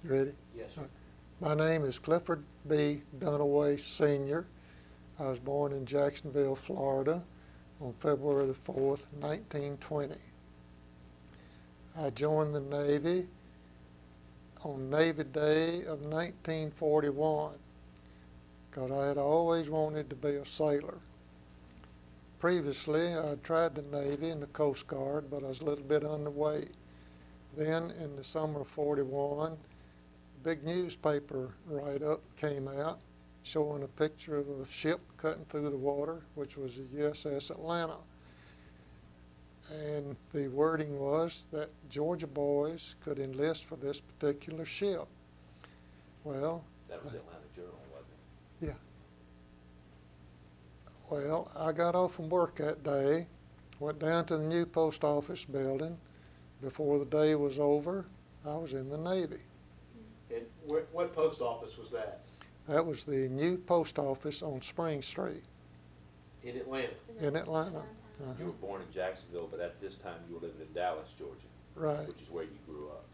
You ready? Yes, sir. My name is Clifford B. Dunaway, Sr. I was born in Jacksonville, Florida on February the 4th, 1920. I joined the Navy on Navy Day of 1941 because I had always wanted to be a sailor. Previously, I tried the Navy and the Coast Guard, but I was a little bit underweight. Then, in the summer of '41, a big newspaper write-up came out showing a picture of a ship cutting through the water, which was the USS Atlanta. And the wording was that Georgia boys could enlist for this particular ship. Well, That was the Atlanta Journal, wasn't it? yeah. Well, I got off from work that day, went down to the new post office building. Before the day was over, I was in the Navy. And what post office was that? That was the new post office on Spring Street In Atlanta? in Atlanta. You were born in Jacksonville, but at this time you were living in Dallas, Georgia, Right. which is where you grew up.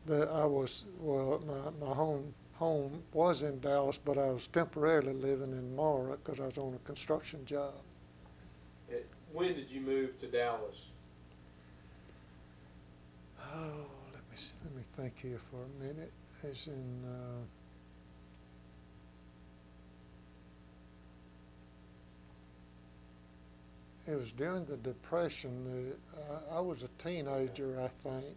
My home was in Dallas, but I was temporarily living in Mara because I was on a construction job. When did you move to Dallas? Oh, let me think here for a minute. It's in it was during the Depression. I was a teenager, I think.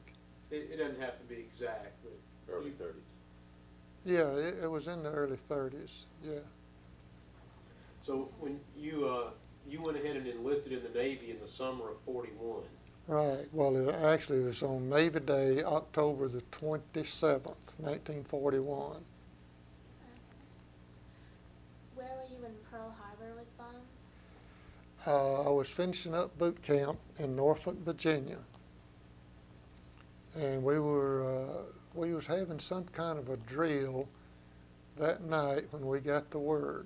It doesn't have to be exact, but Early 30s. Yeah, it was in the early 30s. Yeah. so when you went ahead and enlisted in the Navy in the summer of '41. Right. Well, it actually was on Navy Day, October the 27th, 1941. Okay. Where were you when Pearl Harbor was bombed? I was finishing up boot camp in Norfolk, Virginia, and we was having some kind of a drill that night when we got the word.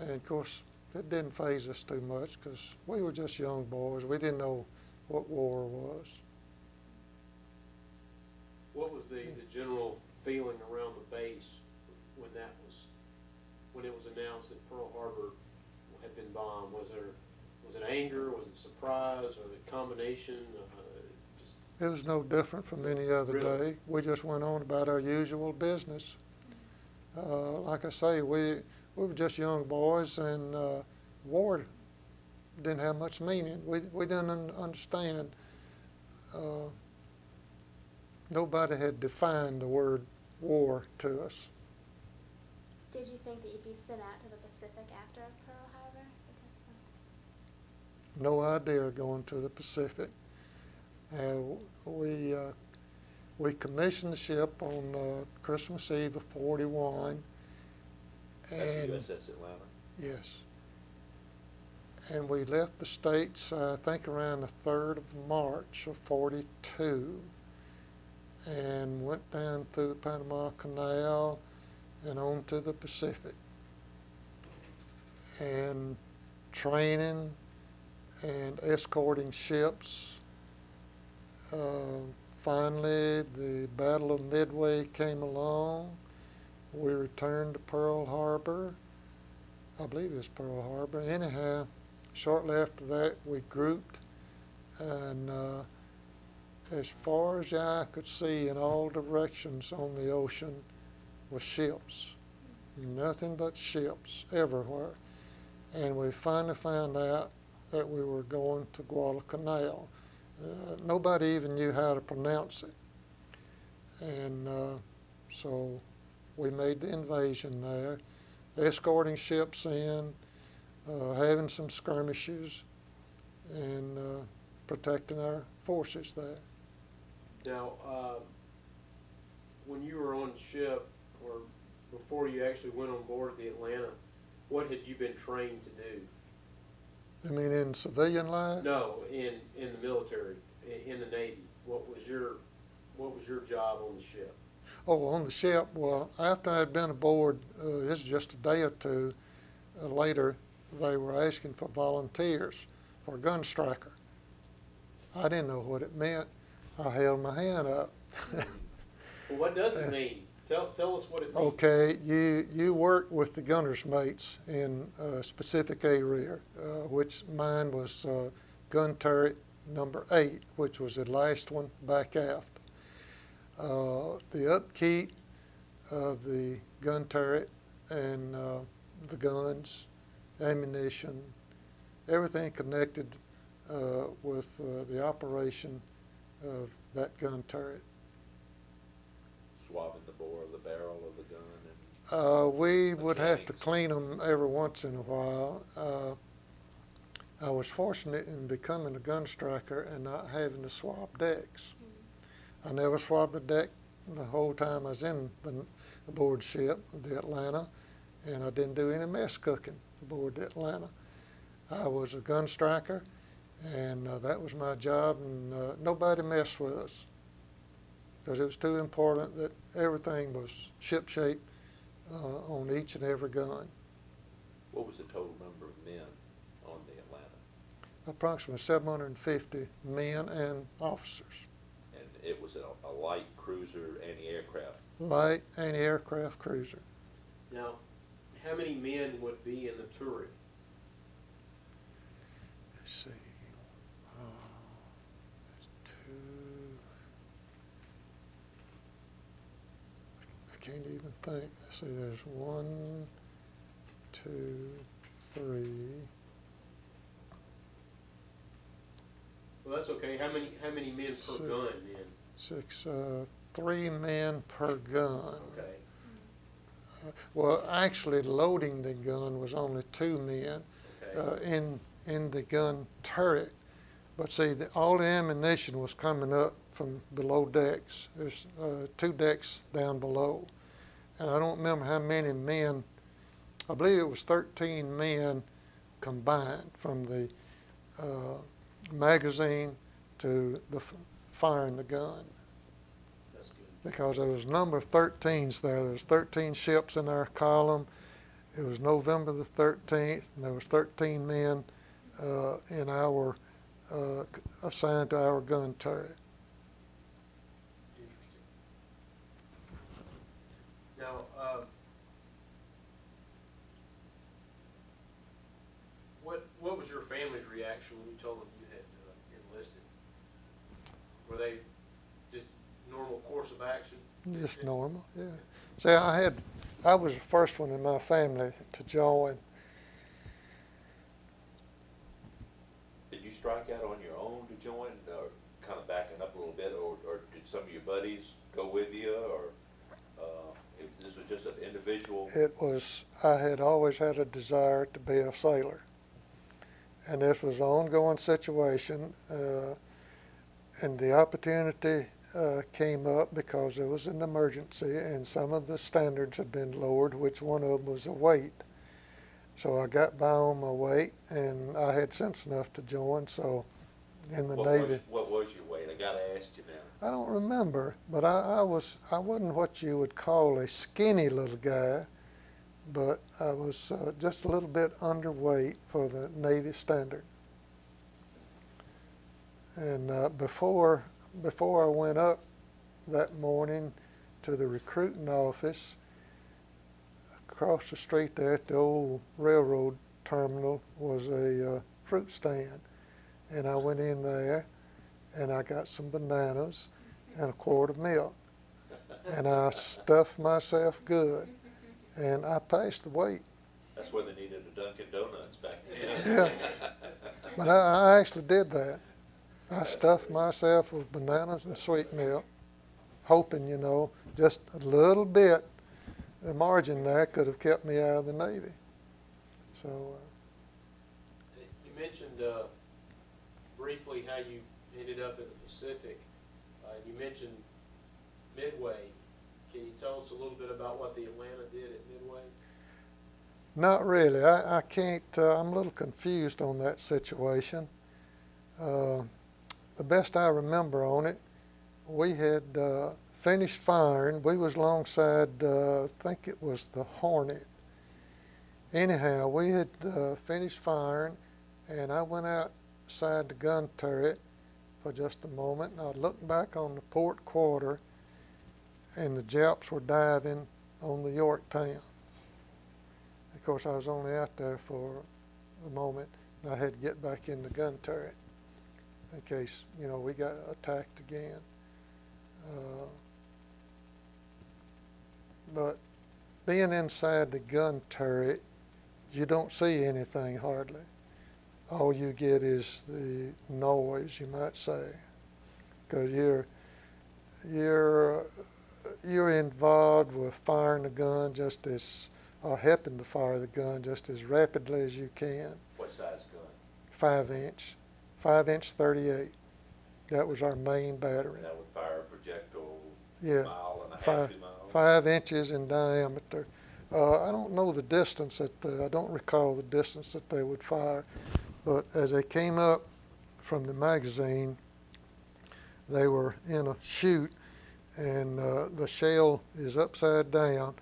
And of course, it didn't faze us too much because we were just young boys. We didn't know what war was. What was the general feeling around the base when it was announced that Pearl Harbor had been bombed? Was it anger? Was it surprise? Or the combination? It was no different from any other Really? day. We just went on about our usual business. Like I say, we were just young boys, and war didn't have much meaning. We didn't understand. Nobody had defined the word war to us. Did you think that you'd be sent out to the Pacific after Pearl Harbor? No idea going to the Pacific. We commissioned the ship on Christmas Eve of '41. That's the And USS Atlanta. yes. And we left the States, I think, around the 3rd of March of '42, and went down through the Panama Canal and on to the Pacific. And training and escorting ships. Finally, the Battle of Midway came along. We returned to Pearl Harbor. I believe it was Pearl Harbor. Anyhow, shortly after that, we grouped, and as far as the eye could see in all directions on the ocean was ships. Nothing but ships everywhere. And we finally found out that we were going to Guadalcanal. Nobody even knew how to pronounce it. And so we made the invasion there, escorting ships in, having some skirmishes, and protecting our forces there. Now, when you were on ship, or before you actually went on board the Atlanta, what had you been trained to do? I mean, in civilian life? No, in the military, in the Navy. What was your job on the ship? Oh, on the ship, well, after I'd been aboard, this is just a day or two later, they were asking for volunteers for a gun striker. I didn't know what it meant. I held my hand up. Well, what does it mean? Tell us what it means. Okay, you work with the gunner's mates in a specific area, which mine was gun turret number 8, which was the last one back aft. The upkeep of the gun turret and the guns, ammunition, everything connected with the operation of that gun turret. Swabbing the bore of the barrel of the gun and We would have to mechanics. clean them every once in a while. I was fortunate in becoming a gun striker and not having to swab decks. I never swabbed a deck the whole time I was in the aboard ship, the Atlanta, and I didn't do any mess cooking aboard the Atlanta. I was a gun striker, and that was my job, and nobody messed with us because it was too important that everything was ship-shape on each and every gun. What was the total number of men on the Atlanta? Approximately 750 men and officers. And it was a light cruiser anti-aircraft. Light anti-aircraft cruiser. Now, how many men would be in the turret? Let's see. There's 2. I can't even think. Let's see, there's 1, 2, 3. Well, that's okay. How many men per Six. gun then? 6, 3 men per gun. Okay. Well, actually, loading the gun was only 2 men Okay. in the gun turret. But see, all the ammunition was coming up from below decks. There's 2 decks down below. And I don't remember how many men, I believe it was 13 men combined from the magazine to the firing the gun. That's good. Because there was a number of 13s there. There was 13 ships in our column. It was November the 13th, and there was 13 men in our assigned to our gun turret. Interesting. Now, what was your family's reaction when you told them you had enlisted? Were they just normal course of action? Just normal, yeah. See, I was the first one in my family to join. Did you strike out on your own to join, or kind of backing up a little bit, or did some of your buddies go with you, or if this was just an individual? I had always had a desire to be a sailor. And this was an ongoing situation, and the opportunity came up because there was an emergency and some of the standards had been lowered, which one of them was the weight. So I got by on my weight, and I had sense enough to join, so in the Navy. What was your weight? I gotta ask you now. I don't remember, but I wasn't what you would call a skinny little guy, but I was just a little bit underweight for the Navy standard. And before I went up that morning to the recruiting office, across the street there at the old railroad terminal was a fruit stand. And I went in there and I got some bananas and a quart of milk. And I stuffed myself good. And I passed the weight. That's where they needed a Dunkin' Donuts back then. Yeah. But I actually did that. I stuffed myself with bananas and sweet milk, hoping, just a little bit, the margin there could have kept me out of the Navy. So. You mentioned briefly how you ended up in the Pacific. You mentioned Midway. Can you tell us a little bit about what the Atlanta did at Midway? Not really. I can't, I'm a little confused on that situation. The best I remember on it, we had finished firing. We was alongside, I think it was the Hornet. Anyhow, we had finished firing, and I went outside the gun turret for just a moment, and I looked back on the port quarter, and the Japs were diving on the Yorktown. Of course, I was only out there for a moment, and I had to get back in the gun turret in case, we got attacked again. But being inside the gun turret, you don't see anything hardly. All you get is the noise, you might say, because you're involved with firing the gun or helping to fire the gun just as rapidly as you can. What size gun? 5-inch 38. That was our main battery. That would fire a projectile Yeah, mile and a half, 5 2 miles? 5 inches in diameter. I don't know the distance I don't recall the distance that they would fire, but as they came up from the magazine, they were in a chute, and the shell is upside down,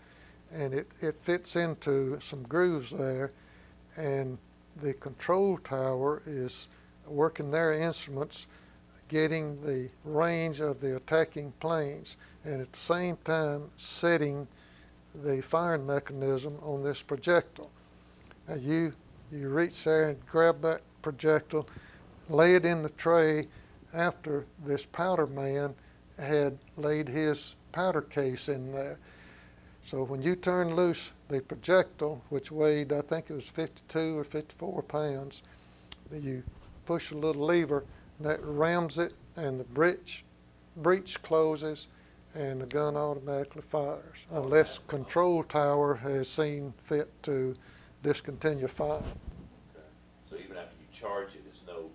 and it fits into some grooves there, and the control tower is working their instruments, getting the range of the attacking planes, and at the same time setting the firing mechanism on this projectile. Now you reach there and grab that projectile, lay it in the tray after this powder man had laid his powder case in there. So when you turn loose the projectile, which weighed, I think it was 52 or 54 pounds, you push a little lever, and that rams it, and the breech closes, and the gun automatically fires, unless control tower has seen fit to discontinue firing. Okay. So even after you charge it, there's no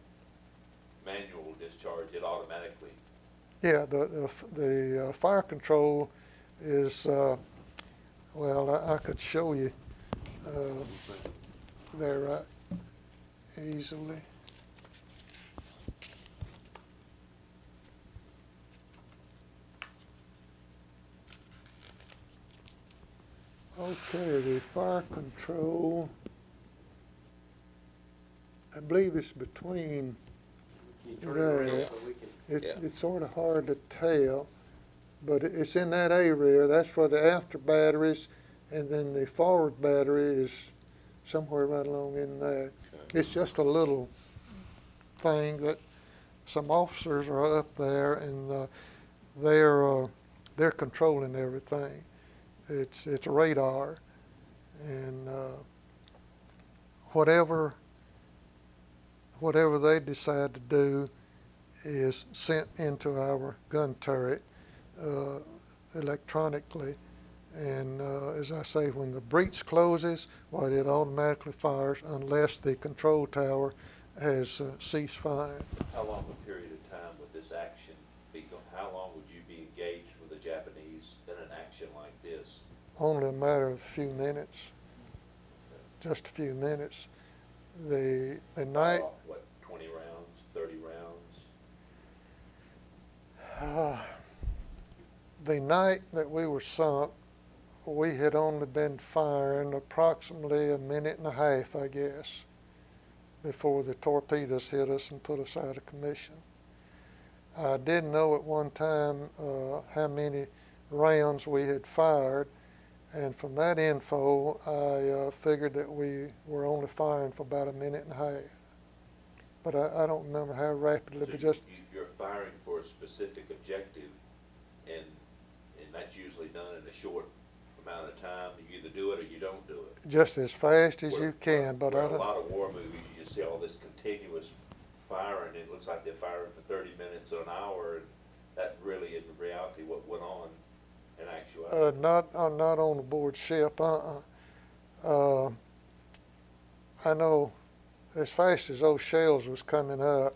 manual discharge, it automatically? Yeah, the fire control is, I could show you there right easily. Okay, the fire control, I believe it's between, Can you turn it around there. so we can? It's sort of hard to tell, but it's in that area. That's for the after batteries, and then the forward battery is somewhere right along in there. Okay. It's just a little thing that some officers are up there, and they're controlling everything. It's radar, and whatever they decide to do is sent into our gun turret electronically, and as I say, when the breech closes, it automatically fires unless the control tower has ceased firing. How long a period of time would this action be how long would you be engaged with the Japanese in an action like this? Only a matter of a few minutes, just a few minutes. The night, What, 20 rounds, 30 rounds? the night that we were sunk, we had only been firing approximately a minute and a half, I guess, before the torpedoes hit us and put us out of commission. I didn't know at one time how many rounds we had fired, and from that info, I figured that we were only firing for about a minute and a half. But I don't remember how rapidly, So but just you're firing for a specific objective, and that's usually done in a short amount of time. You either do it or you don't do it. just as fast as you can, but Where I a don't. lot of war movies, you just see all this continuous firing. It looks like they're firing for 30 minutes or an hour, and that really isn't reality what went on in actuality. Not on the board ship. I know as fast as those shells was coming up,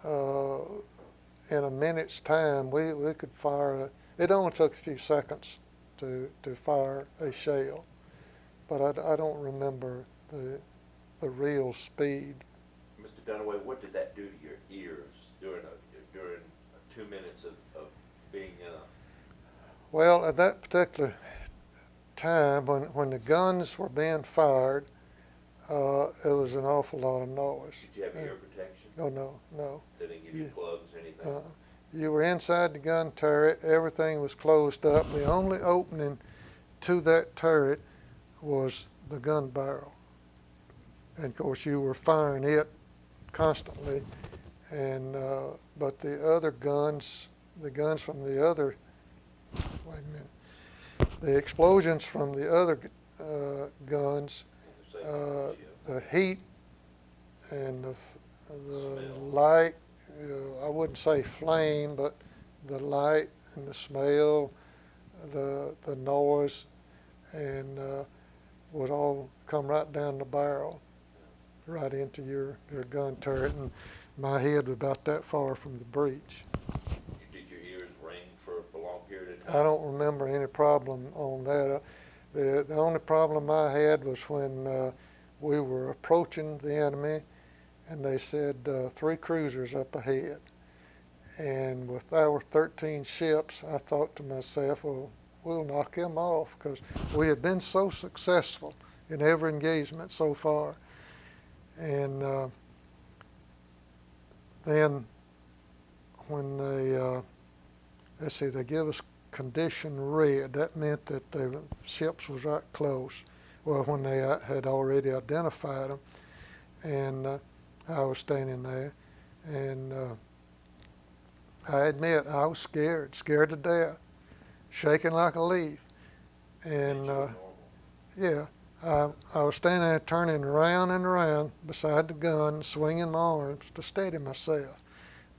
in a minute's time, we could fire. It only took a few seconds to fire a shell, but I don't remember the real speed. Mr. Dunaway, what did that do to your ears during 2 minutes of being in a? Well, at that particular time, when the guns were being fired, it was an awful lot of noise. Did you have ear protection? Oh, no. They didn't give you Yeah. plugs or anything? You were inside the gun turret. Everything was closed up. The only opening to that turret was the gun barrel. And of course, you were firing it constantly. And but the other guns, the guns from the other, wait a minute, the explosions from the other guns, the heat and the light, I wouldn't say flame, but the light and the smell, the noise, and would all come right down the barrel, right into your gun turret. And my head was about that far from the breech. Did your ears ring for a long period of time? I don't remember any problem on that. The only problem I had was when we were approaching the enemy, and they said 3 cruisers up ahead. And with our 13 ships, I thought to myself, well, we'll knock them off, because we had been so successful in every engagement so far. And then when they, let's see, they give us condition red, that meant that the ships was right close. Well, when they had already identified them, and I was standing there, and I admit I was scared to death, shaking like a leaf. And yeah, I was standing there turning around and around beside the gun, swinging my arms to steady myself.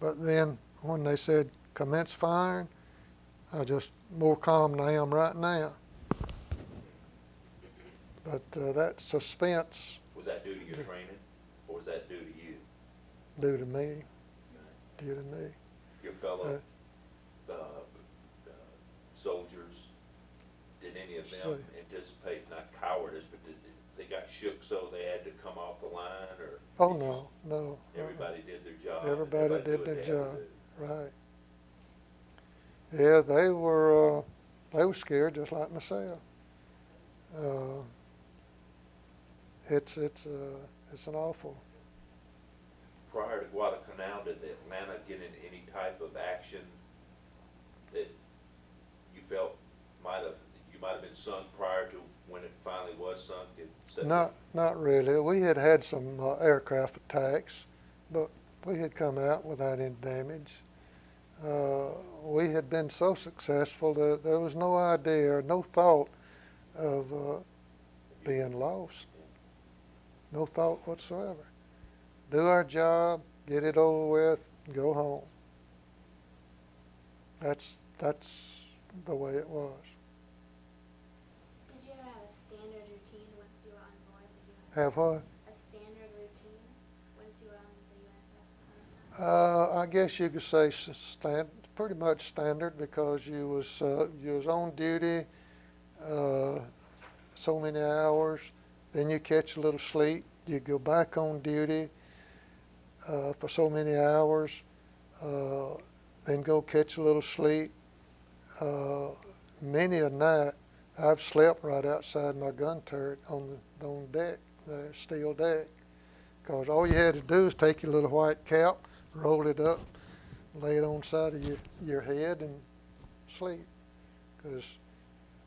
But then when they said commence firing, I just more calm than I am right now. But that suspense. Was that due to your training, or was that due to you? Due to me. Due to me. Your fellow soldiers, did any of them anticipate, not cowardice, but did they got shook so they had to come off the line, or? Oh, no. Everybody did their job. Everybody did what their they had to job, do. right. Yeah, they were scared just like myself. It's an awful. Prior to Guadalcanal, did the Atlanta get in any type of action that you felt you might have been sunk prior to when it finally was sunk? Not really. We had some aircraft attacks, but we had come out without any damage. We had been so successful that there was no idea or no thought of being lost. No thought whatsoever. Do our job, get it over with, go home. That's the way it was. Did you ever have a standard routine once you were on board the USS? Have what? A standard routine once you were on the USS Atlanta? I guess you could say pretty much standard, because you was on duty so many hours, then you catch a little sleep, you go back on duty for so many hours, then go catch a little sleep. Many a night I've slept right outside my gun turret on deck, the steel deck, because all you had to do is take your little white cap, roll it up, lay it on the side of your head, and sleep. Because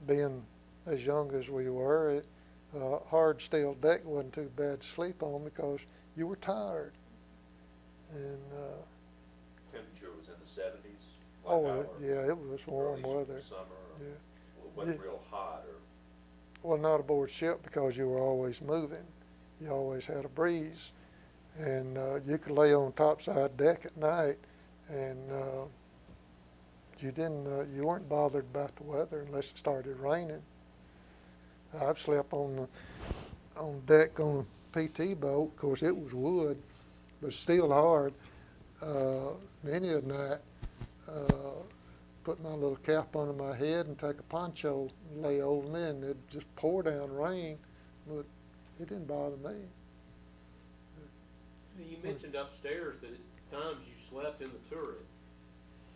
being as young as we were, hard steel deck wasn't too bad to sleep on, because you were tired. And Temperature was in the 70s? Yeah, it was warm weather. Summer? Yeah. It wasn't real hot? Well, not aboard ship, because you were always moving. You always had a breeze. And you could lay on topside deck at night, and you weren't bothered about the weather unless it started raining. I've slept on deck on a PT boat. Of course, it was wood, but still hard. Many a night, put my little cap under my head and take a poncho and lay over me, and it'd just pour down rain, but it didn't bother me. You mentioned upstairs that at times you slept in the turret.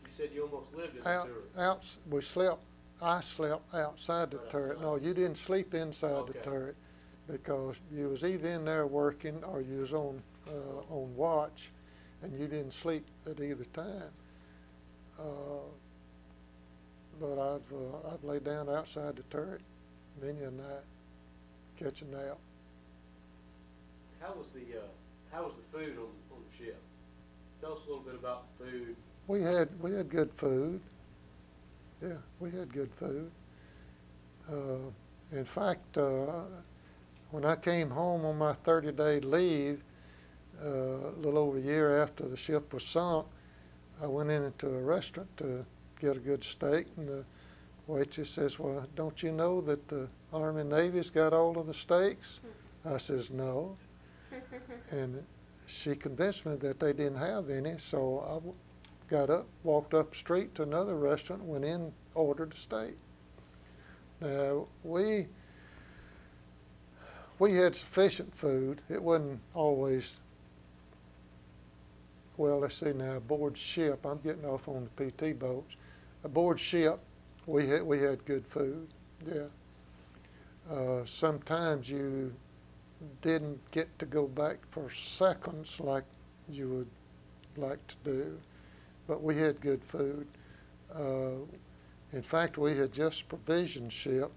You said you almost lived in the turret. I slept outside the turret. No, you didn't sleep inside the turret, because you was either in there working or you was on watch, and you didn't sleep at either time. but I've laid down outside the turret many a night, catch a nap. How was the food on the ship? Tell us a little bit about the food. We had good food. Yeah, we had good food. In fact, when I came home on my 30-day leave, a little over a year after the ship was sunk, I went into a restaurant to get a good steak, and the waitress says, "Well, don't you know that the Army and Navy's got all of the steaks?" I says, "No." And she convinced me that they didn't have any, so I got up, walked up the street to another restaurant, went in, ordered a steak. Now, we had sufficient food. It wasn't always, well, let's see now, aboard ship, I'm getting off on the PT boats. Aboard ship, we had good food, yeah. Sometimes you didn't get to go back for seconds like you would like to do, but we had good food. In fact, we had just provisioned ship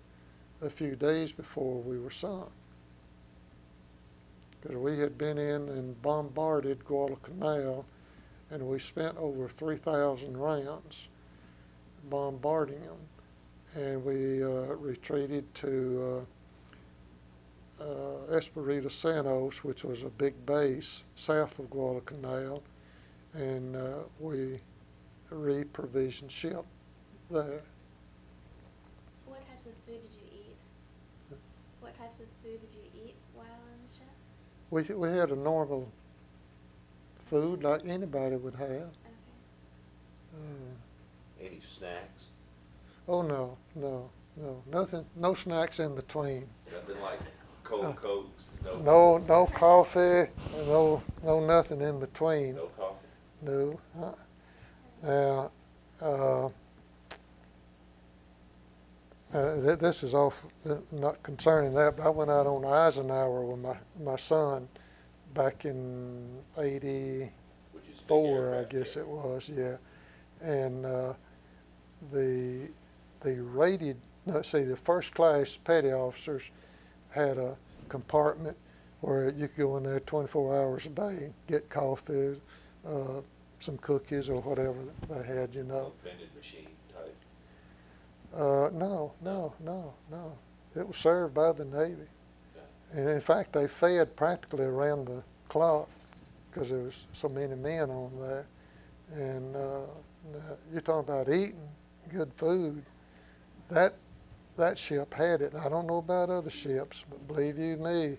a few days before we were sunk, because we had been in and bombarded Guadalcanal, and we spent over 3,000 rounds bombarding them, and we retreated to Espiritu Santos, which was a big base south of Guadalcanal, and we reprovisioned ship there. What types of food did you eat? What types of food did you eat while on the ship? We had a normal food like anybody would have. Okay. Any snacks? Oh no, nothing, no snacks in between. Nothing like cold Cokes? No coffee, no nothing in between. No coffee? No. Now, this is not concerning that, but I went out on Eisenhower with my son back in '84, Which is big I aircraft guess carrier. it was, yeah. And the rated, let's see, the first class petty officers had a compartment where you could go in there 24 hours a day, get coffee, some cookies or whatever they had, you know. Vending machine type. No. It was served by the Navy. And in fact, they fed practically around the clock because there was so many men on there. And you're talking about eating good food. That ship had it. I don't know about other ships, but believe you me,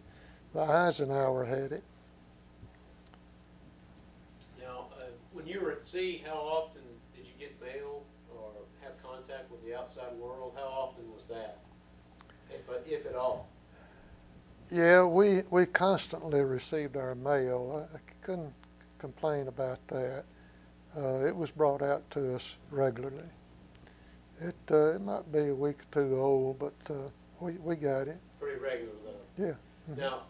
the Eisenhower had it. Now, when you were at sea, how often did you get mail or have contact with the outside world? How often was that, if at all? Yeah, we constantly received our mail. I couldn't complain about that. It was brought out to us regularly. It might be a week or two old, but we got it. Pretty regular though. Yeah. Now,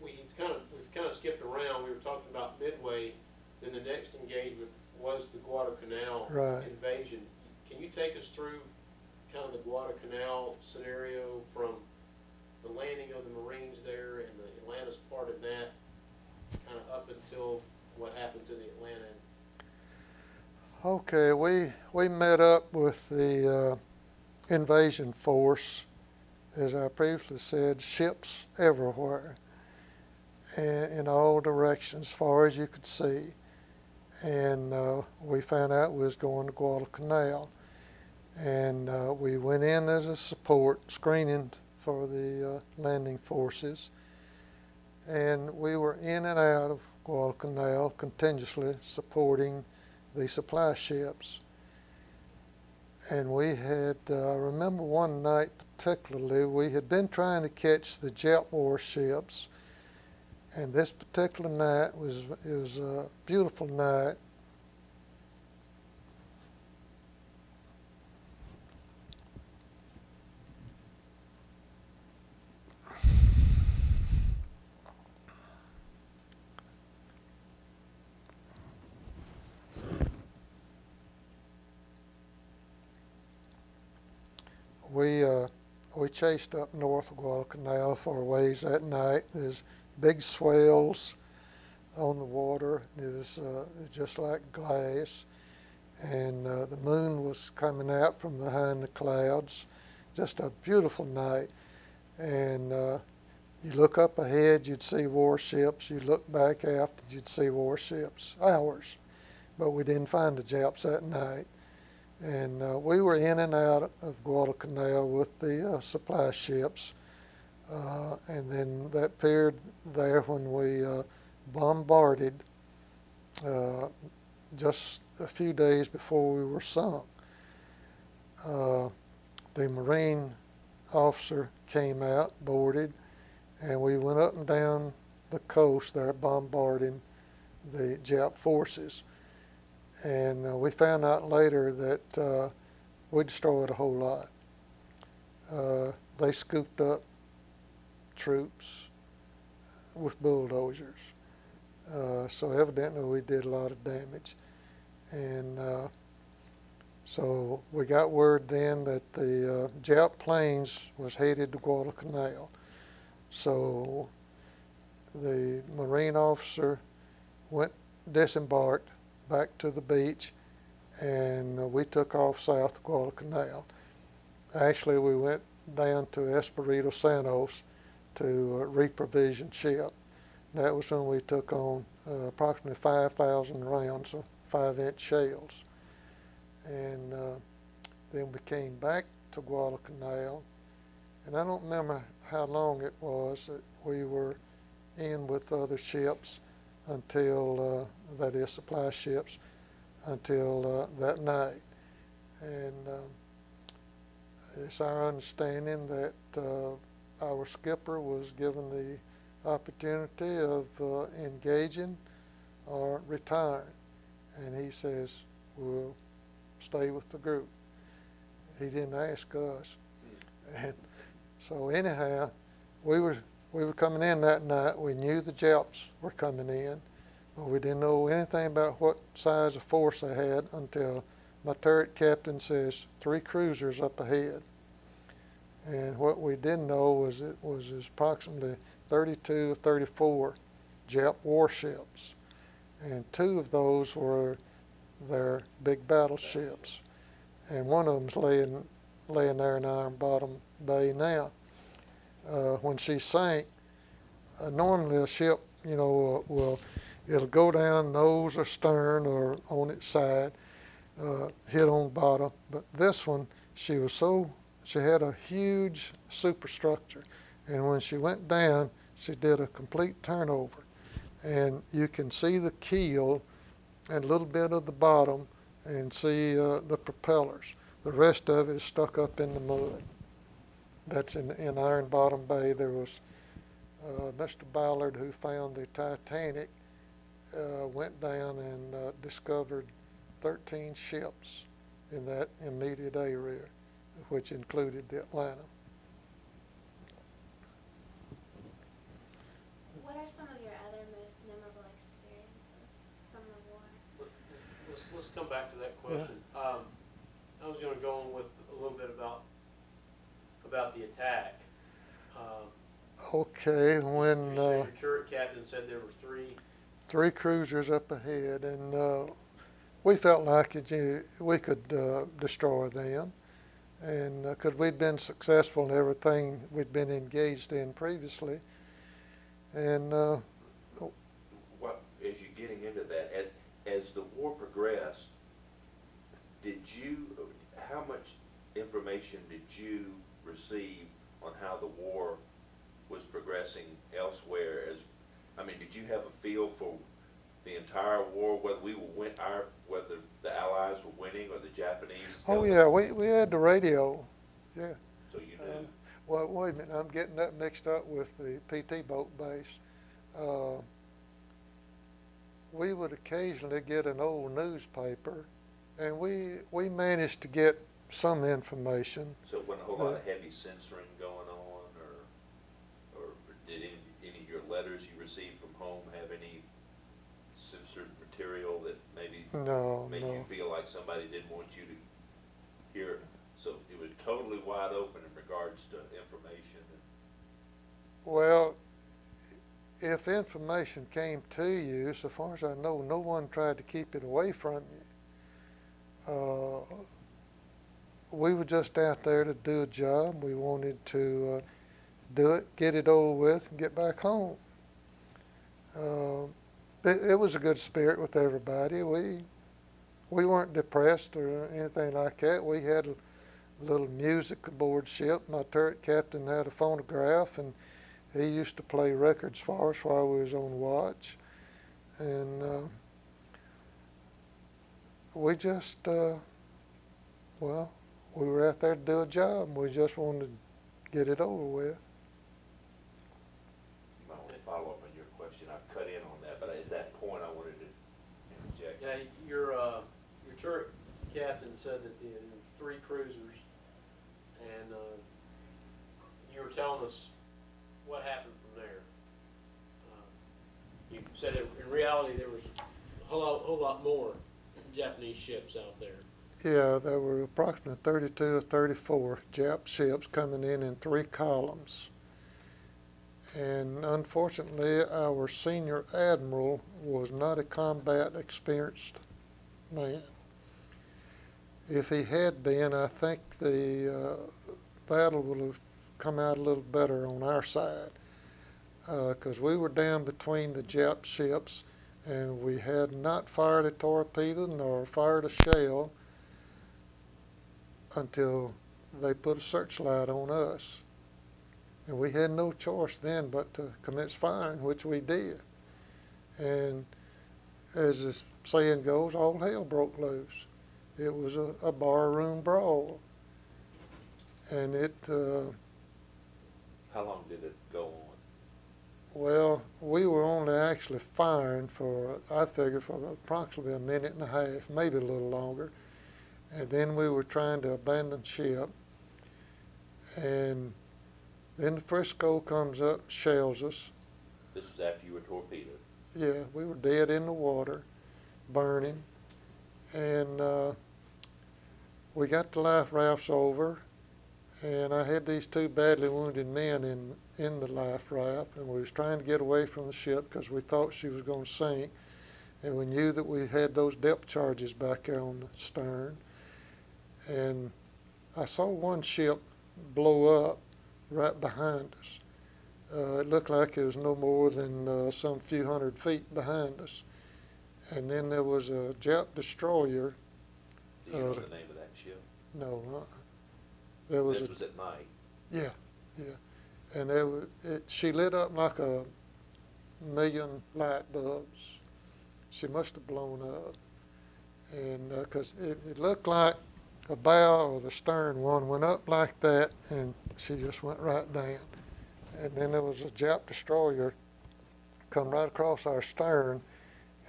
we've kind of skipped around. We were talking about Midway. Then the next engagement was the Guadalcanal Right. invasion. Can you take us through kind of the Guadalcanal scenario from the landing of the Marines there and the Atlanta's part of that, kind of up until what happened to the Atlanta? Okay, we met up with the invasion force, as I previously said, ships everywhere, in all directions, as far as you could see. And we found out we was going to Guadalcanal. And we went in as a support, screening for the landing forces. And we were in and out of Guadalcanal, continuously supporting the supply ships. And we had, I remember one night particularly, we had been trying to catch the jet warships, and this particular night was a beautiful night. we chased up north of Guadalcanal for a ways that night. There's big swells on the water. It was just like glass, and the moon was coming out from behind the clouds. Just a beautiful night. And you look up ahead, you'd see warships. You look back after, you'd see warships, ours. But we didn't find the Japs that night. And we were in and out of Guadalcanal with the supply ships. And then that period there when we bombarded just a few days before we were sunk. The Marine officer came out, boarded, and we went up and down the coast there bombarding the Jap forces. And we found out later that we destroyed a whole lot. They scooped up troops with bulldozers. So evidently we did a lot of damage. And so we got word then that the Jap planes was headed to Guadalcanal. So the Marine officer disembarked back to the beach, and we took off south of Guadalcanal. Actually, we went down to Espiritu Santos to reprovision ship. That was when we took on approximately 5,000 rounds of 5-inch shells. And then we came back to Guadalcanal, and I don't remember how long it was that we were in with other ships until, that is supply ships, until that night. And it's our understanding that our skipper was given the opportunity of engaging or retiring. And he says, we'll stay with the group. He didn't ask us. And so anyhow, we were coming in that night. We knew the Japs were coming in, but we didn't know anything about what size of force they had until my turret captain says 3 cruisers up ahead. And what we didn't know was it was approximately 32 or 34 Jap warships, and 2 of those were their big battleships, and one of them's laying there in Iron Bottom Bay now. When she sank, normally a ship, it'll go down nose or stern or on its side, hit on bottom. But this one, she had a huge superstructure, and when she went down, she did a complete turnover, and you can see the keel and a little bit of the bottom and see the propellers. The rest of it is stuck up in the mud. That's in Iron Bottom Bay. There was Mr. Ballard, who found the Titanic, went down and discovered 13 ships in that immediate area, which included the Atlanta. What are some of your other most memorable experiences from the war? Let's come back to that question. Yeah. I was going to go on with a little bit about the attack. Okay, when your turret captain said there were 3 cruisers up ahead, and we felt like we could destroy them, and because we'd been successful in everything we'd been engaged in previously, and what, as you're getting into that, as the war progressed, how much information did you receive on how the war was progressing elsewhere? Did you have a feel for the entire war, whether whether the Allies were winning or the Japanese? Oh yeah, we had the radio, yeah. So you knew. Well, wait a minute, I'm getting that mixed up with the PT boat base. We would occasionally get an old newspaper, and we managed to get some information. So it wasn't a whole lot of heavy censoring going on, or did any of your letters you received from home have any censored material that maybe made you feel like somebody didn't want you to hear So it was totally wide open in regards to information. Well, if information came to you, so far as I know, no one tried to keep it away from you. We were just out there to do a job. We wanted to do it, get it over with, and get back home. It was a good spirit with everybody. We weren't depressed or anything like that. We had a little music aboard ship. My turret captain had a phonograph, and he used to play records for us while we was on watch. And we just, well, we were out there to do a job, and we just wanted to get it over with. You might want to follow up on your question. I cut in on that, but at that point I wanted to interject. Yeah, your turret captain said that there were 3 cruisers, and you were telling us what happened from there. You said that in reality there was a whole lot more Japanese ships out there. Yeah, there were approximately 32 or 34 Jap ships coming in 3 columns. And unfortunately, our senior admiral was not a combat experienced man. If he had been, I think the battle would have come out a little better on our side, because we were down between the Jap ships, and we had not fired a torpedo nor fired a shell until they put a searchlight on us. And we had no choice then but to commence firing, which we did. And as the saying goes, all hell broke loose. It was a barroom brawl. And it, How long did it go on? well, we were only actually firing for, I figured, for approximately a minute and a half, maybe a little longer. And then we were trying to abandon ship. And then the Frisco comes up, shells us. This was after you were torpedoed. Yeah, we were dead in the water, burning. And we got the life rafts over, and I had these 2 badly wounded men in the life raft, and we was trying to get away from the ship because we thought she was going to sink, and we knew that we had those depth charges back there on the stern. And I saw one ship blow up right behind us. It looked like it was no more than some few hundred feet behind us. And then there was a Jap destroyer. Do you know the name of that ship? No, there was This was at night. Yeah. And she lit up like a million light bulbs. She must have blown up. And because it looked like a bow or the stern one went up like that, and she just went right down. And then there was a Jap destroyer come right across our stern,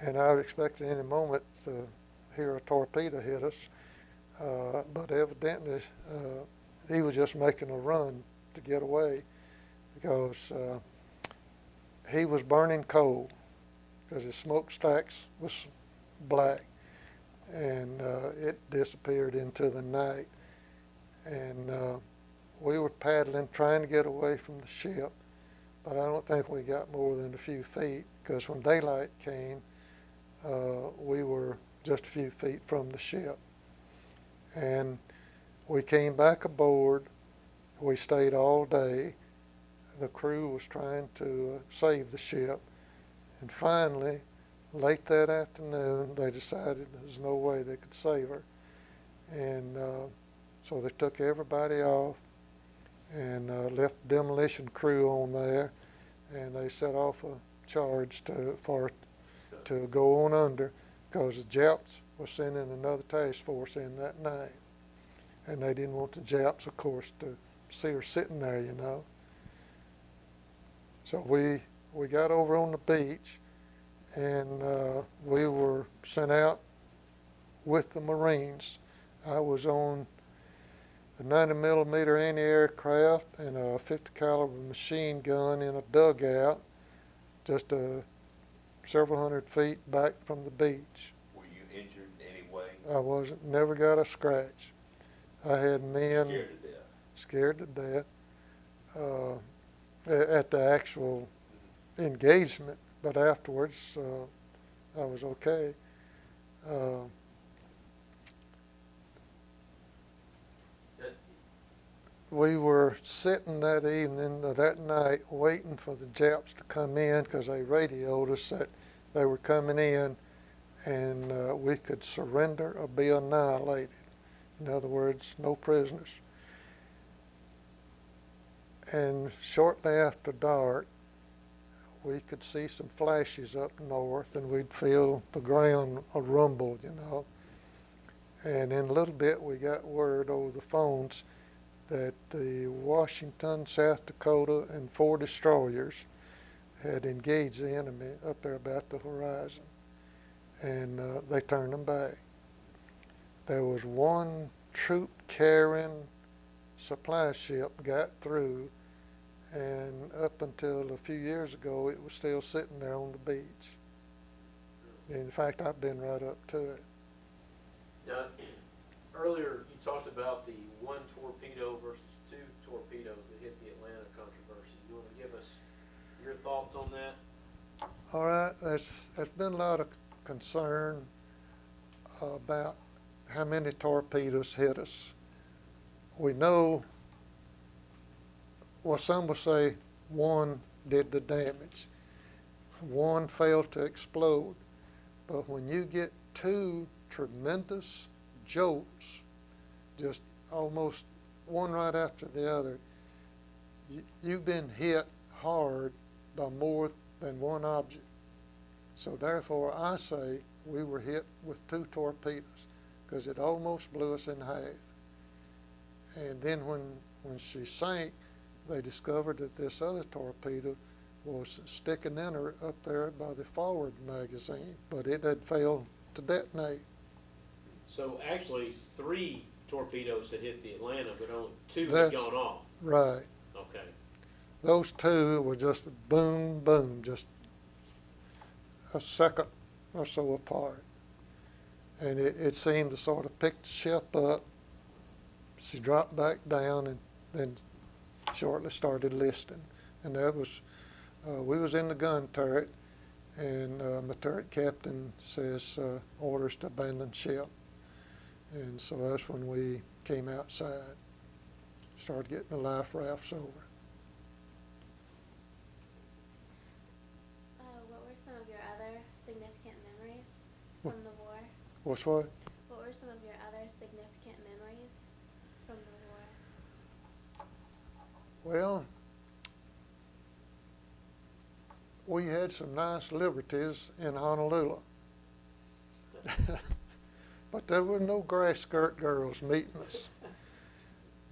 and I was expecting any moment to hear a torpedo hit us. But evidently, he was just making a run to get away, because he was burning coal, because his smokestacks was black, and it disappeared into the night. And we were paddling, trying to get away from the ship, but I don't think we got more than a few feet, because when daylight came, we were just a few feet from the ship. And we came back aboard. We stayed all day. The crew was trying to save the ship. And finally, late that afternoon, they decided there's no way they could save her. And so they took everybody off and left the demolition crew on there, and they set off a charge to go on under, because the Japs was sending another task force in that night. And they didn't want the Japs, of course, to see her sitting there, you know. So we got over on the beach, and we were sent out with the Marines. I was on a 90mm anti-aircraft and a 50 caliber machine gun in a dugout, just several hundred feet back from the beach. Were you injured in any way? I never got a scratch. I had men Scared to death. scared to death at the actual engagement, but afterwards I was okay. Uh, we were sitting that evening, that night, waiting for the Japs to come in because they radioed us that they were coming in and we could surrender or be annihilated. In other words, no prisoners. And shortly after dark, we could see some flashes up north and we'd feel the ground a rumble, you know. And in a little bit we got word over the phones that the Washington, South Dakota, and 4 destroyers had engaged the enemy up there about the horizon, and they turned them back. There was one troop-carrying supply ship got through, and up until a few years ago, it was still sitting there on the beach. In fact, I've been right up to it. Now, earlier you talked about the 1 torpedo versus 2 torpedoes that hit the Atlanta controversy. You want to give us your thoughts on that? All right, there's been a lot of concern about how many torpedoes hit us. We know, well, some will say 1 did the damage. 1 failed to explode. But when you get 2 tremendous jolts, just almost one right after the other, you've been hit hard by more than 1 object. So therefore I say we were hit with 2 torpedoes because it almost blew us in half. And then when she sank, they discovered that this other torpedo was sticking in her up there by the forward magazine, but it had failed to detonate. So actually 3 torpedoes had hit the Atlanta, but only 2 had That's gone off. right. Okay. Those 2 were just boom, boom, just a second or so apart. And it seemed to sort of pick the ship up. She dropped back down and then shortly started listing. And that was, we was in the gun turret, and my turret captain says orders to abandon ship. And so that's when we came outside, started getting the life rafts over. What were some of your other significant memories from the war? What's what? What were some of your other significant memories from the war? Well, we had some nice liberties in Honolulu. But there were no grass skirt girls meeting us.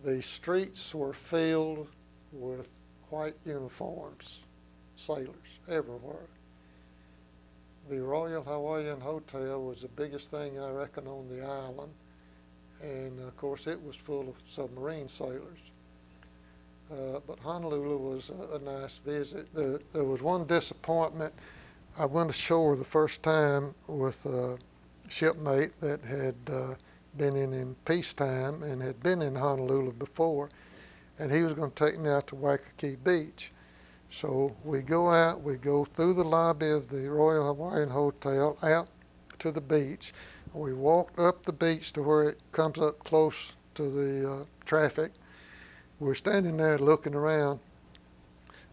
The streets were filled with white uniforms, sailors everywhere. The Royal Hawaiian Hotel was the biggest thing I reckon on the island, and of course it was full of submarine sailors. But Honolulu was a nice visit. There was one disappointment. I went ashore the first time with a shipmate that had been in peacetime and had been in Honolulu before, and he was going to take me out to Waikiki Beach. So we go out, we go through the lobby of the Royal Hawaiian Hotel out to the beach. We walked up the beach to where it comes up close to the traffic. We're standing there looking around.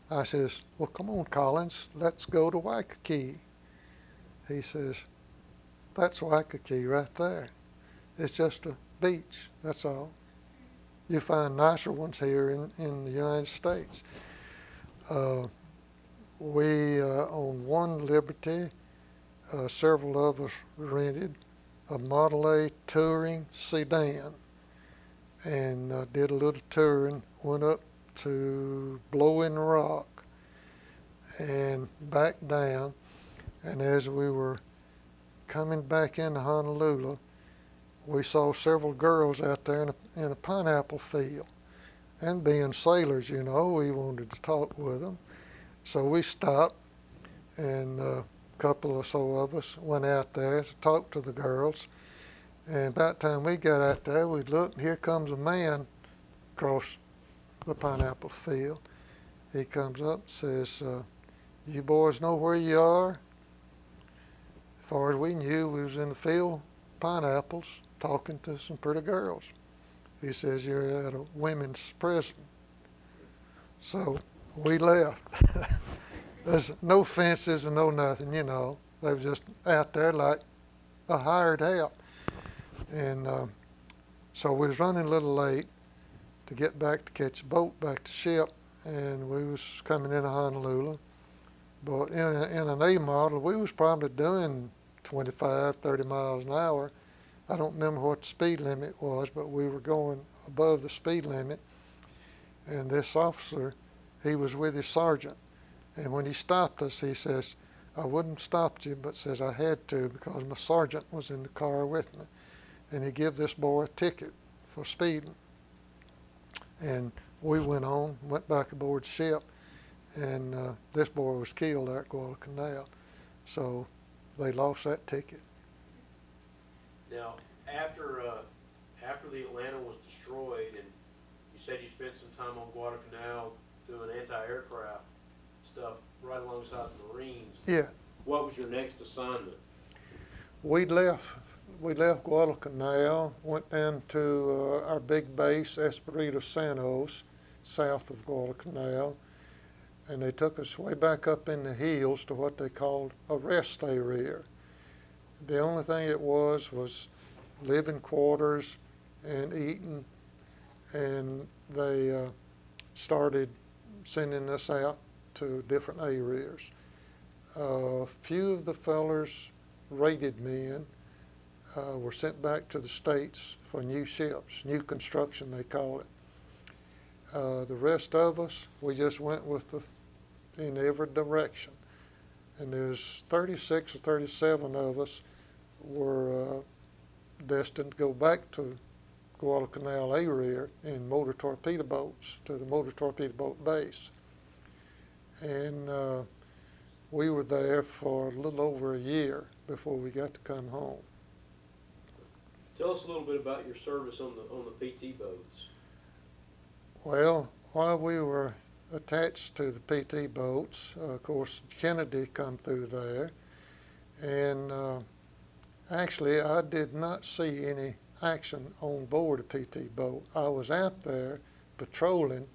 I says, well, come on, Collins, let's go to Waikiki. He says, that's Waikiki right there. It's just a beach, that's all. You find nicer ones here in the United States. We, on one Liberty, several of us rented a Model A touring sedan and did a little touring, went up to Blowing Rock and back down. And as we were coming back into Honolulu, we saw several girls out there in a pineapple field. And being sailors, you know, we wanted to talk with them. So we stopped, and a couple or so of us went out there to talk to the girls. And about the time we got out there, we looked, and here comes a man across the pineapple field. He comes up and says, you boys know where you are? As far as we knew, we was in the field pineapples talking to some pretty girls. He says, you're at a women's prison. So we left. There's no fences and no nothing, you know. They were just out there like a hired help. And so we was running a little late to get back to catch a boat back to ship, and we was coming into Honolulu. But in an A model, we was probably doing 25, 30 miles an hour. I don't remember what the speed limit was, but we were going above the speed limit. And this officer, he was with his sergeant. And when he stopped us, he says, I wouldn't have stopped you, but says I had to because my sergeant was in the car with me. And he gave this boy a ticket for speeding. And we went on, went back aboard ship, and this boy was killed there at Guadalcanal. So they lost that ticket. Now, after the Atlanta was destroyed, and you said you spent some time on Guadalcanal doing anti-aircraft stuff right alongside the Marines. Yeah. What was your next assignment? We left Guadalcanal, went down to our big base, Espiritu Santos, south of Guadalcanal, and they took us way back up in the hills to what they called a rest area. The only thing it was living quarters and eating, and they started sending us out to different areas. A few of the fellers, rated men, were sent back to the States for new ships, new construction they call it. The rest of us, we just went in every direction. And there's 36 or 37 of us were destined to go back to Guadalcanal area in motor torpedo boats to the motor torpedo boat base. And we were there for a little over a year before we got to come home. Tell us a little bit about your service on the PT boats. Well, while we were attached to the PT boats, of course, Kennedy come through there, and actually I did not see any action on board a PT boat. I was out there patrolling,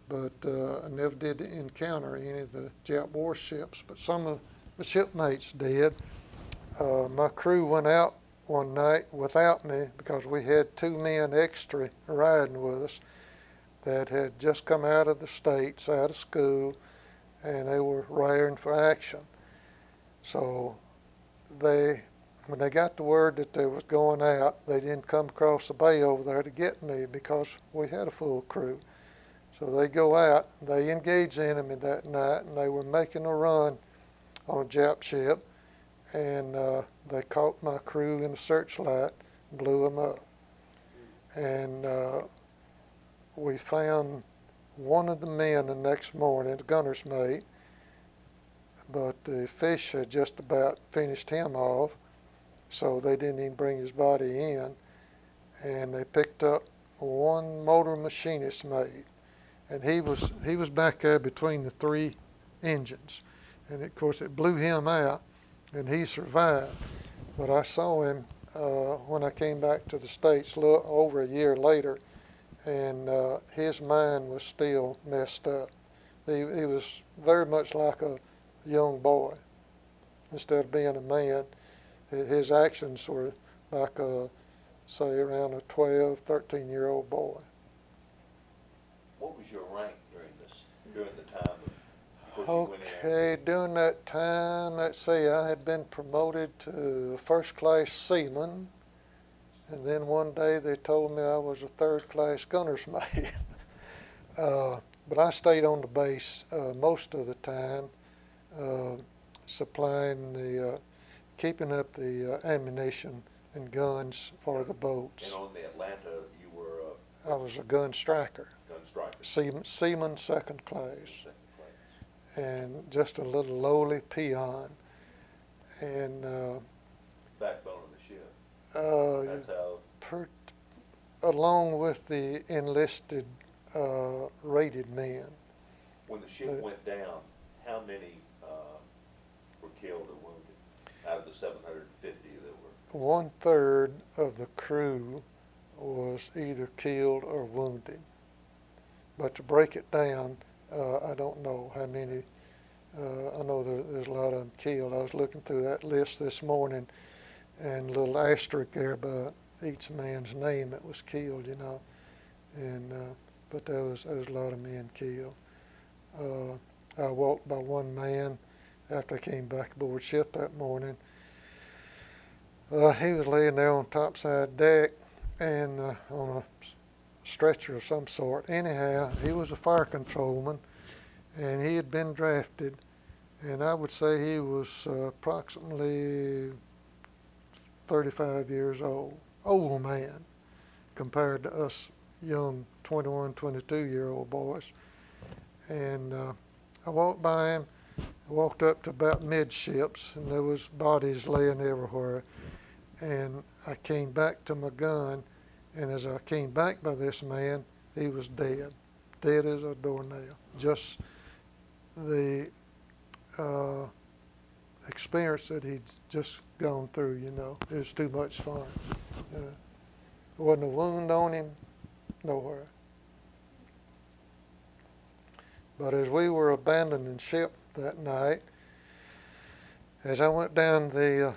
but I never did encounter any of the Jap warships, but some of the shipmates did. My crew went out one night without me because we had 2 men extra riding with us that had just come out of the States, out of school, and they were raring for action. So when they got the word that they was going out, they didn't come across the bay over there to get me because we had a full crew. So they go out, they engaged the enemy that night, and they were making a run on a Jap ship, and they caught my crew in a searchlight, blew them up. And we found one of the men the next morning, the gunner's mate, but the fish had just about finished him off, so they didn't even bring his body in. And they picked up one motor machinist mate, and he was back there between the 3 engines, and of course it blew him out, and he survived. But I saw him when I came back to the States over a year later, and his mind was still messed up. He was very much like a young boy. Instead of being a man, his actions were like say around a 12, 13-year-old boy. What was your rank during the time of course you went in? Okay, during that time, let's see, I had been promoted to first-class seaman, and then one day they told me I was a third-class gunner's mate. But I stayed on the base most of the time, supplying keeping up the ammunition and guns for the boats. And on the Atlanta, you were I was a gun striker. gun striker. Seaman second class, Second class. and just a little lowly peon. And Backbone of the ship. That's how, per, along with the enlisted rated men. when the ship went down, how many were killed or wounded out of the 750 that were? 1/3 of the crew was either killed or wounded. But to break it down, I don't know how many. I know there's a lot of them killed. I was looking through that list this morning, and a little asterisk there by each man's name that was killed, you know. And but there was a lot of men killed. I walked by one man after I came back aboard ship that morning. He was laying there on topside deck and on a stretcher of some sort. Anyhow, he was a fire controlman, and he had been drafted, and I would say he was approximately 35 years old. Old man compared to us young 21, 22-year-old boys. And I walked by him, walked up to about midships, and there was bodies laying everywhere. And I came back to my gun, and as I came back by this man, he was dead as a doornail. Just the experience that he'd just gone through, you know, it was too much for him. There wasn't a wound on him, nowhere. But as we were abandoning ship that night, as I went down the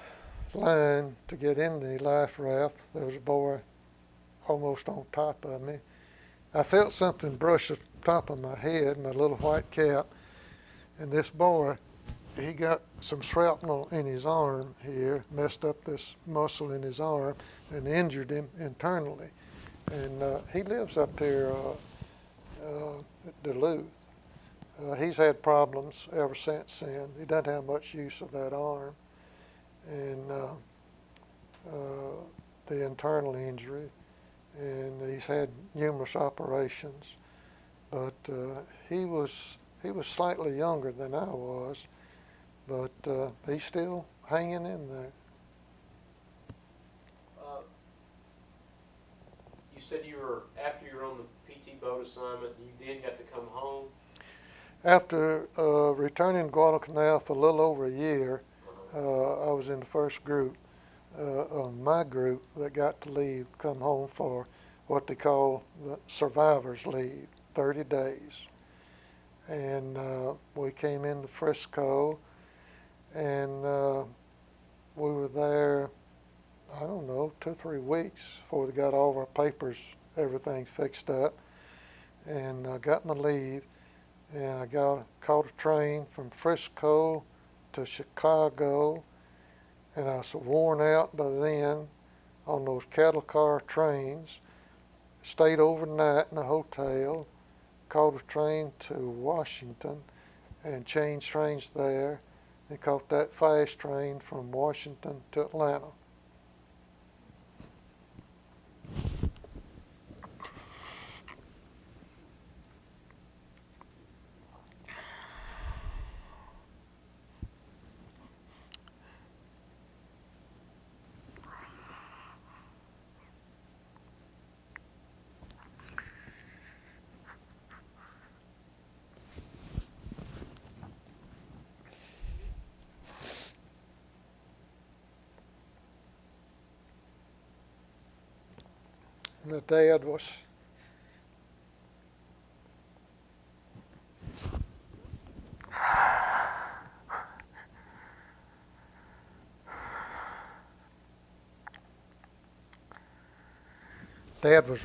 line to get in the life raft, there was a boy almost on top of me. I felt something brush the top of my head, my little white cap, and this boy, he got some shrapnel in his arm here, messed up this muscle in his arm, and injured him internally. And he lives up here at Duluth. He's had problems ever since then. He doesn't have much use of that arm. And the internal injury, and he's had numerous operations. But he was slightly younger than I was, but he's still hanging in there. You said after you were on the PT boat assignment, you then got to come home? After returning to Guadalcanal for a little over a year, I was in the first group, my group that got to leave, come home for what they call the survivor's leave, 30 days. And we came into Frisco, and we were there, I don't know, 2 or 3 weeks before we got all of our papers, everything fixed up, and got my leave. And I caught a train from Frisco to Chicago, and I was worn out by then on those cattle car trains. Stayed overnight in a hotel, caught a train to Washington, and changed trains there, and caught that fast train from Washington to Atlanta. And the dad was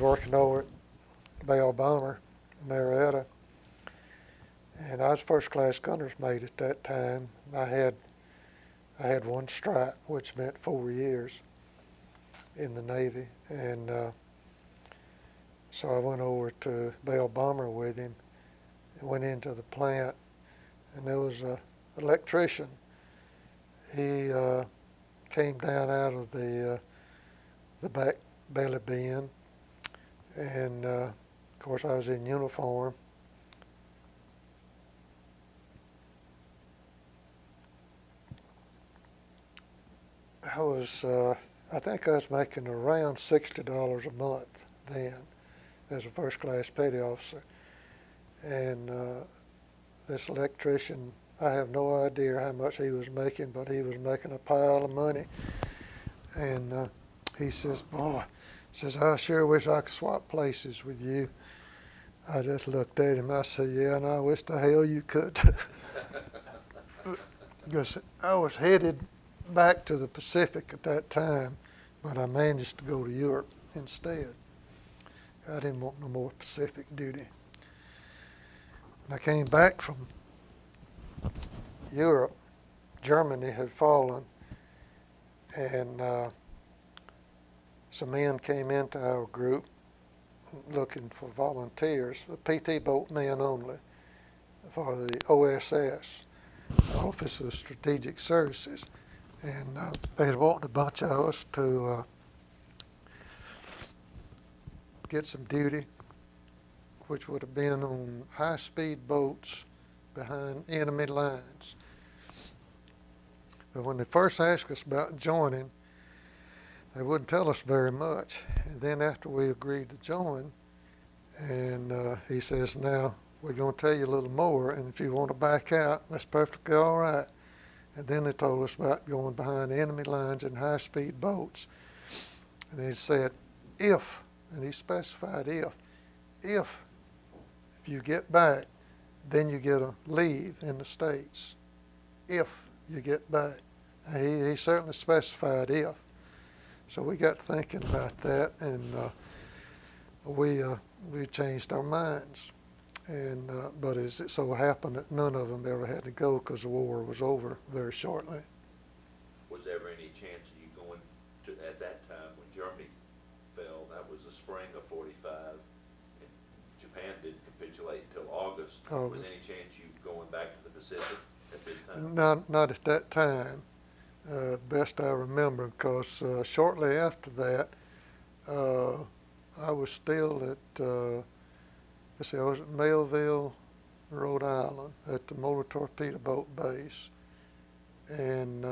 working over at Bell Bomber, Marietta, and I was first class gunner's mate at that time. I had 1 strike, which meant 4 years in the Navy, and so I went over to Bell Bomber with him and went into the plant, and there was an electrician. He came down out of the back belly bin, and of course I was in uniform. I think I was making around $60 a month then as a first class petty officer. And this electrician, I have no idea how much he was making, but he was making a pile of money. And he says, boy, says, I sure wish I could swap places with you. I just looked at him. I said, yeah, and I wish the hell you could. Because I was headed back to the Pacific at that time, but I managed to go to Europe instead. I didn't want no more Pacific duty. And I came back from Europe. Germany had fallen, and some men came into our group looking for volunteers, PT boat men only, for the OSS, Office of Strategic Services. And they had wanted a bunch of us to get some duty, which would have been on high-speed boats behind enemy lines. But when they first asked us about joining, they wouldn't tell us very much. And then after we agreed to join, and he says, now, we're going to tell you a little more, and if you want to back out, that's perfectly all right. And then they told us about going behind enemy lines in high-speed boats. And he said, if, and he specified if you get back, then you get a leave in the States. If you get back. He certainly specified if. So we got thinking about that, and we changed our minds. And but as it so happened that none of them ever had to go because the war was over very shortly. Was there ever any chance of you going to, at that time when Germany fell, that was the spring of 45, and Japan didn't capitulate until August. Oh. Was there any chance you going back to the Pacific at this time? Not at that time, best I remember, because shortly after that, I was still at, I was at Melville, Rhode Island, at the motor torpedo boat base, and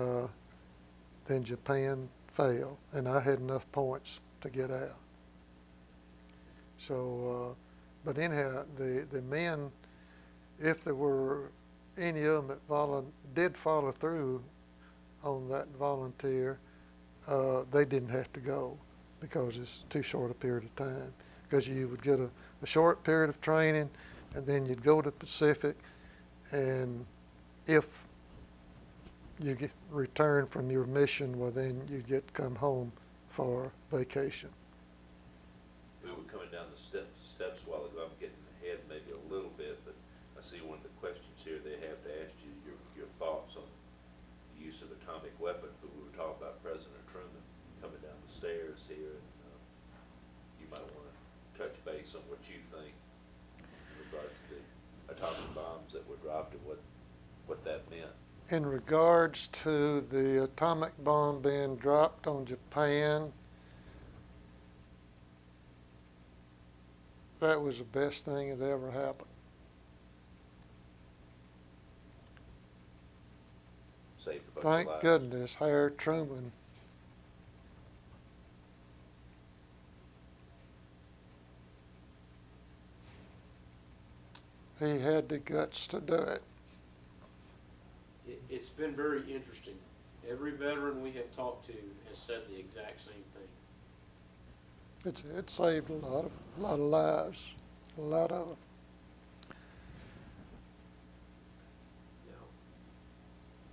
then Japan fell, and I had enough points to get out. So, but anyhow, the men, if there were any of them that did follow through on that volunteer, they didn't have to go because it's too short a period of time. Because you would get a short period of training, and then you'd go to Pacific, and if you return from your mission, well, then you'd get to come home for vacation. We were coming down the steps a while ago. I'm getting ahead maybe a little bit, but I see one of the questions here they have to ask you your thoughts on the use of atomic weapon. But we were talking about President Truman coming down the stairs here, and you might want to touch base on what you think in regards to the atomic bombs that were dropped and what that meant. In regards to the atomic bomb being dropped on Japan, that was the best thing that ever happened. Saved a bunch of Thank lives. goodness Harry Truman he had the guts to do it. It's been very interesting. Every veteran we have talked to has said the exact same thing. It saved a lot of lives, a lot of them. Now,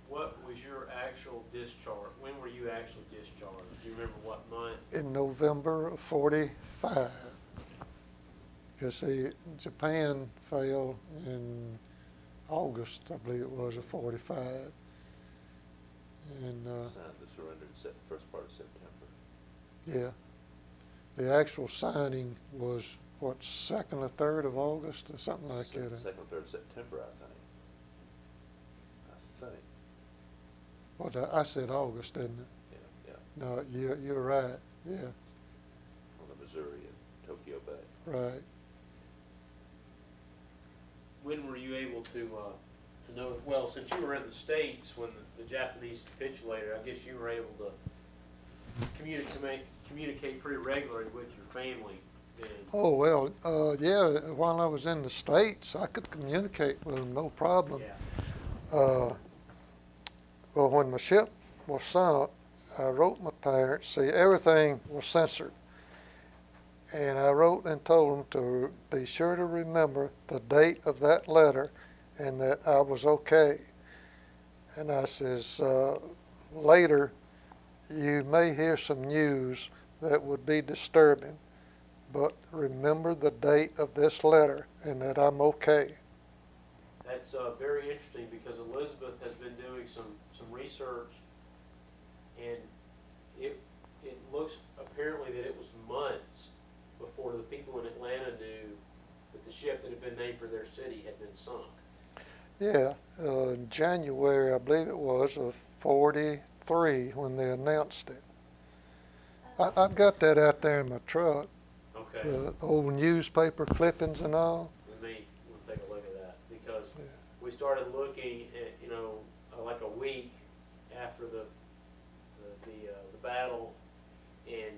what was your actual discharge? When were you actually discharged? Do you remember what month? In November of '45. Because see, Japan fell in August, I believe it was, of '45. And Signed the surrender in first part of September. yeah, the actual signing was what, 2nd or 3rd of August or something like that. 2nd or 3rd of September, I think. What I said August, didn't it? Yeah. No, you're right. Yeah, On the Missouri and Tokyo Bay. right. When were you able to know? Well, since you were in the States when the Japanese capitulated, I guess you were able to communicate pretty regularly with your family then. Oh, well, yeah, while I was in the States, I could communicate with them, no problem. Yeah. Well, when my ship was sunk, I wrote my parents, see, everything was censored. And I wrote and told them to be sure to remember the date of that letter and that I was okay. And I says, later, you may hear some news that would be disturbing, but remember the date of this letter and that I'm okay. That's very interesting because Elizabeth has been doing some research, and it looks apparently that it was months before the people in Atlanta knew that the ship that had been named for their city had been sunk. Yeah, in January, I believe it was, of 43 when they announced it. I've got that out there in my truck, Okay. the old newspaper clippings and all. We'll take a look at that because Yeah. we started looking at, like a week after the battle, and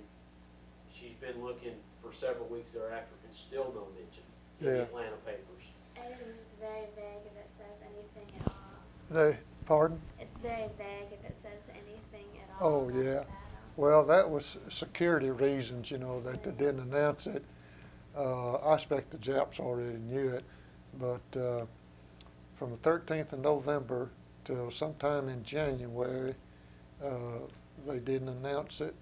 she's been looking for several weeks thereafter and still no mention in the Yeah. Atlanta papers. Everything's just very vague if it says anything at all. Pardon? It's very vague if it says anything at all. Oh, about the yeah. battle. Well, that was security reasons, that they didn't announce it. I expect the Japs already knew it, but from the 13th of November till sometime in January, they didn't announce it.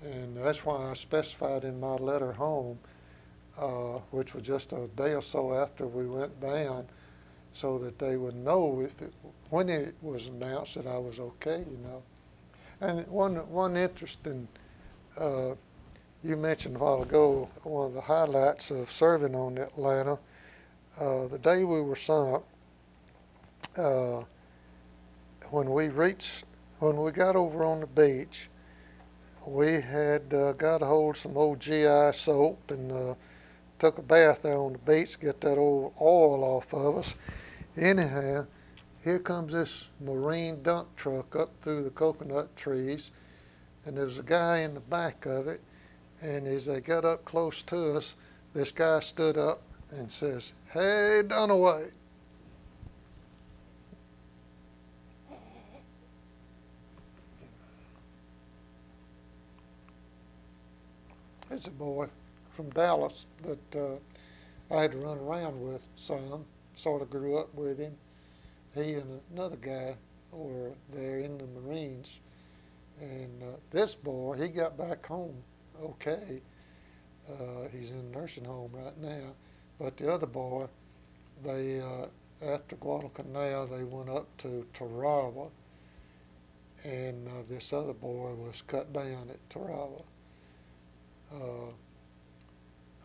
And that's why I specified in my letter home, which was just a day or so after we went down, so that they would know when it was announced that I was okay, And one interesting, you mentioned a while ago, one of the highlights of serving on the Atlanta, the day we were sunk, when we got over on the beach, we had got a hold of some old GI soap and took a bath there on the beach, get that old oil off of us. Anyhow, here comes this marine dump truck up through the coconut trees, and there was a guy in the back of it, and as they got up close to us, this guy stood up and says, "Hey, Dunaway." It's a boy from Dallas that I had to run around with some, sort of grew up with him. He and another guy were there in the Marines. And this boy, he got back home okay. He's in a nursing home right now. But the other boy, they, after Guadalcanal, they went up to Tarawa. And this other boy was cut down at Tarawa.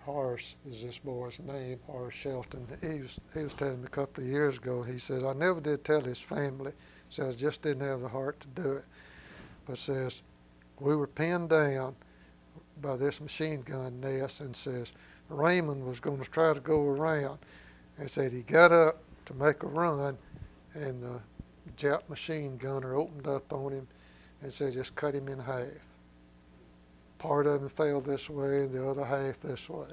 Horace is this boy's name, Horace Shelton. He was telling me a couple of years ago, he says, I never did tell his family, says, just didn't have the heart to do it. But says, we were pinned down by this machine gun nest, and says, Raymond was going to try to go around. And said he got up to make a run, and the Jap machine gunner opened up on him and said, just cut him in half. Part of him fell this way and the other half this way.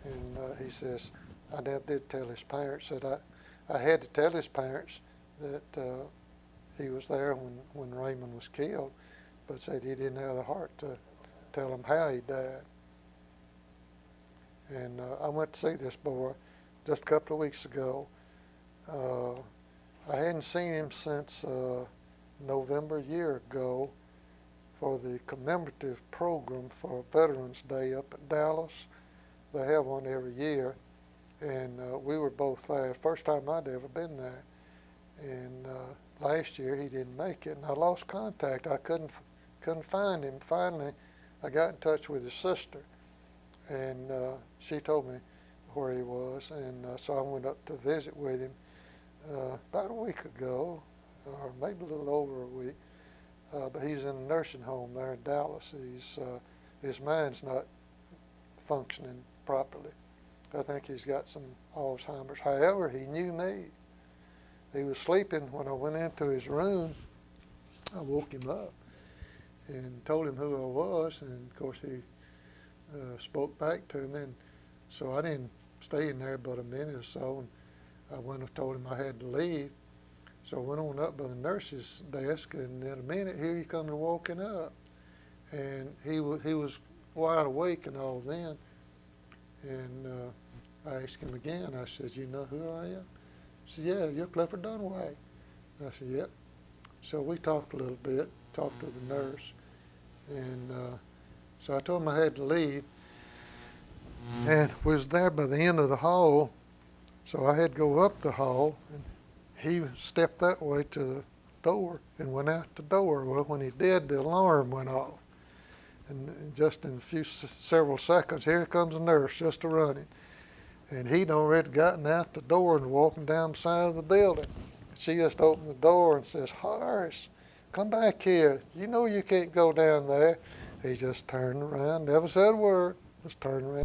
And he says, I never did tell his parents. Said I had to tell his parents that he was there when Raymond was killed, but said he didn't have the heart to tell them how he died. And I went to see this boy just a couple of weeks ago. I hadn't seen him since November a year ago for the commemorative program for Veterans Day up at Dallas. They have one every year, and we were both there. First time I'd ever been there. And last year he didn't make it, and I lost contact. I couldn't find him. Finally, I got in touch with his sister, and she told me where he was, and so I went up to visit with him about a week ago, or maybe a little over a week. But he's in a nursing home there in Dallas. His mind's not functioning properly. I think he's got some Alzheimer's. However, he knew me. He was sleeping when I went into his room. I woke him up, and told him who I was, and of course he spoke back to me, and so I didn't stay in there but a minute or so, and I went and told him I had to leave. So I went on up by the nurse's desk, and in a minute here he comes walking up, and he was wide awake and all then, and I asked him again. I said, "You know who I am?" He said, "Yeah, you're Clifford Dunaway." I said, "Yep." So we talked a little bit, talked to the nurse, and so I told him I had to leave, and we was there by the end of the hall, so I had to go up the hall, and he stepped that way to the door and went out the door. Well, when he did, the alarm went off, and just in several seconds, here comes a nurse just a running, and he'd already gotten out the door and walking down the side of the building. She just opened the door and says, "Horace, come back here. You know you can't go down there." He just turned around, never said a word, just turned around.